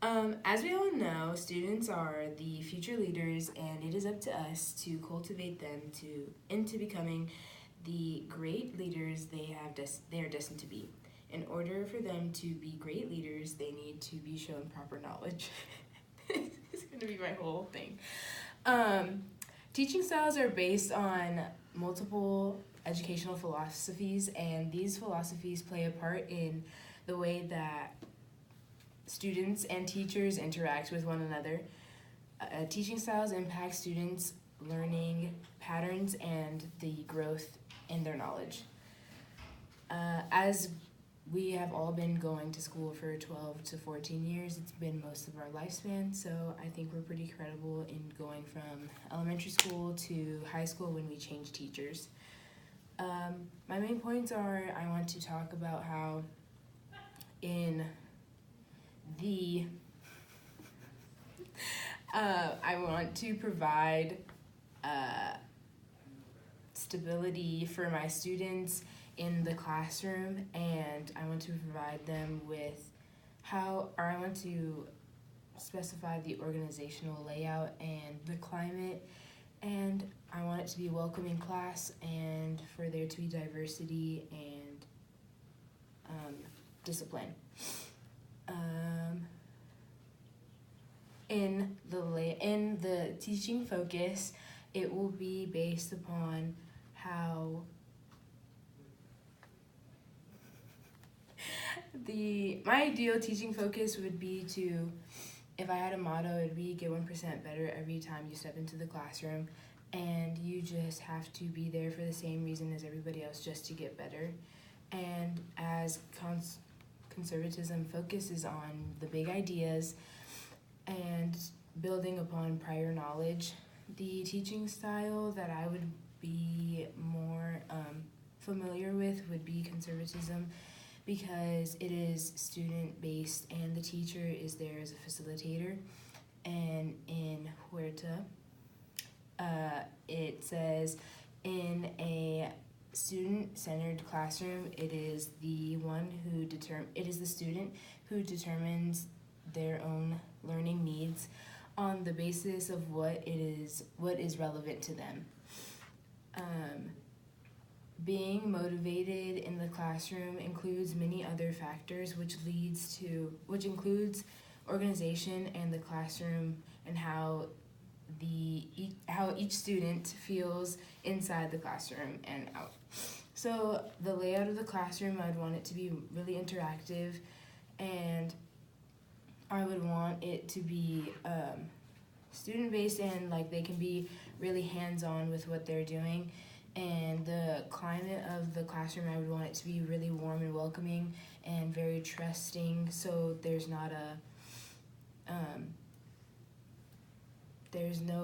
As we all know, students are the future leaders, and it is up to us to cultivate them into becoming the great leaders they are destined to be. In order for them to be great leaders, they need to be shown proper knowledge. It's going to be my whole thing. Um, Teaching styles are based on multiple educational philosophies, and these philosophies play a part in the way that students and teachers interact with one another. Teaching styles impact students' learning patterns and the growth in their knowledge. As we have all been going to school for 12 to 14 years, it's been most of our lifespan, so I think we're pretty credible in going from elementary school to high school when we change teachers. My main points are I want to talk about how in the I want to provide uh, stability for my students in the classroom, and I want to provide them with I want to specify the organizational layout and the climate, and I want it to be a welcoming class and for there to be diversity and discipline. Um, in the teaching focus, it will be based upon how my ideal teaching focus would be to, if I had a motto, it would be get 1% better every time you step into the classroom, and you just have to be there for the same reason as everybody else, just to get better. And as conservatism focuses on the big ideas and building upon prior knowledge, the teaching style that I would be more familiar with would be conservatism, because it is student based and the teacher is there as a facilitator. And in Huerta, it says, in a student-centered classroom, it is the student who determines their own learning needs on the basis of what is relevant to them. Being motivated in the classroom includes many other factors, which includes organization and the classroom, and how each student feels inside the classroom and out. So the layout of the classroom, I'd want it to be really interactive, and I would want it to be student-based, and like they can be really hands-on with what they're doing. And the climate of the classroom, I would want it to be really warm and welcoming and very trusting, so there's no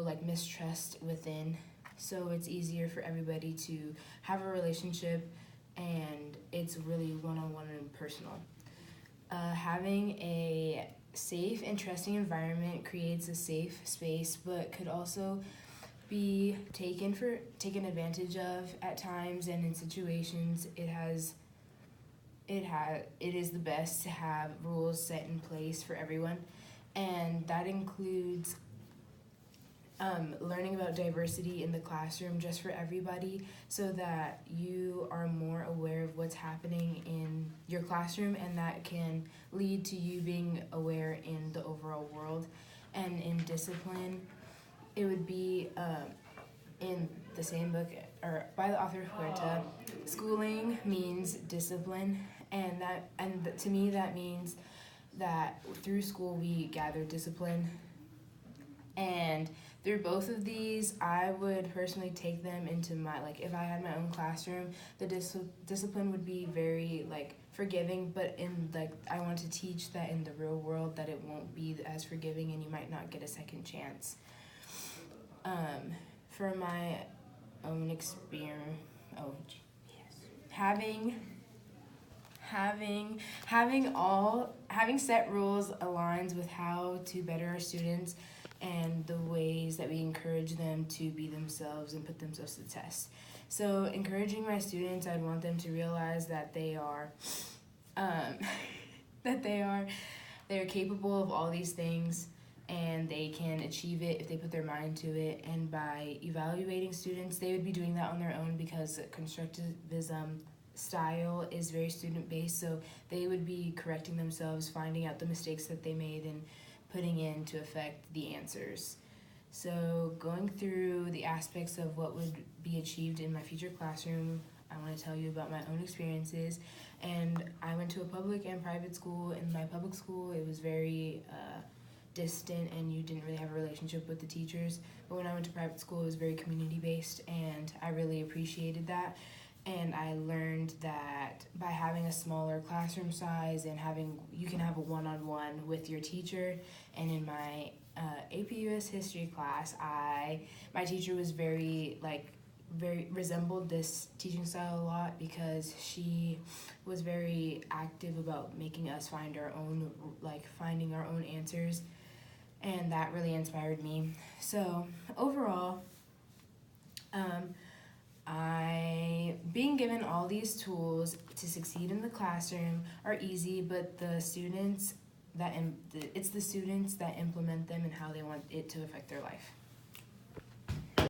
like mistrust within, so it's easier for everybody to have a relationship, and it's really one-on-one and personal. Having a safe and trusting environment creates a safe space, but could also be taken advantage of at times, and in situations it is the best to have rules set in place for everyone, and that includes learning about diversity in the classroom just for everybody, so that you are more aware of what's happening in your classroom, and that can lead to you being aware in the overall world. And in discipline, it would be in the same book, or by the author Huerta, schooling means discipline, and to me that means that through school we gather discipline. And through both of these, I would personally take them into if I had my own classroom, the discipline would be very forgiving, but I want to teach that in the real world that it won't be as forgiving, and you might not get a second chance. For my own experience, having set rules aligns with how to better our students and the ways that we encourage them to be themselves and put themselves to the test. So encouraging my students, I'd want them to realize that they are they're capable of all these things and they can achieve it if they put their mind to it. And by evaluating students, they would be doing that on their own because constructivism style is very student based, so they would be correcting themselves, finding out the mistakes that they made, and putting into effect the answers. So, going through the aspects of what would be achieved in my future classroom, I want to tell you about my own experiences. And I went to a public and private school. In my public school, it was very distant and you didn't really have a relationship with the teachers. But when I went to private school, it was very community based, and I really appreciated that. And I learned that by having a smaller classroom size and you can have a one-on-one with your teacher. And in my AP US history class, my teacher was very resembled this teaching style a lot because she was very active about making us finding our own answers, and that really inspired me. So overall, I being given all these tools to succeed in the classroom are easy, but it's the students that implement them and how they want it to affect their life.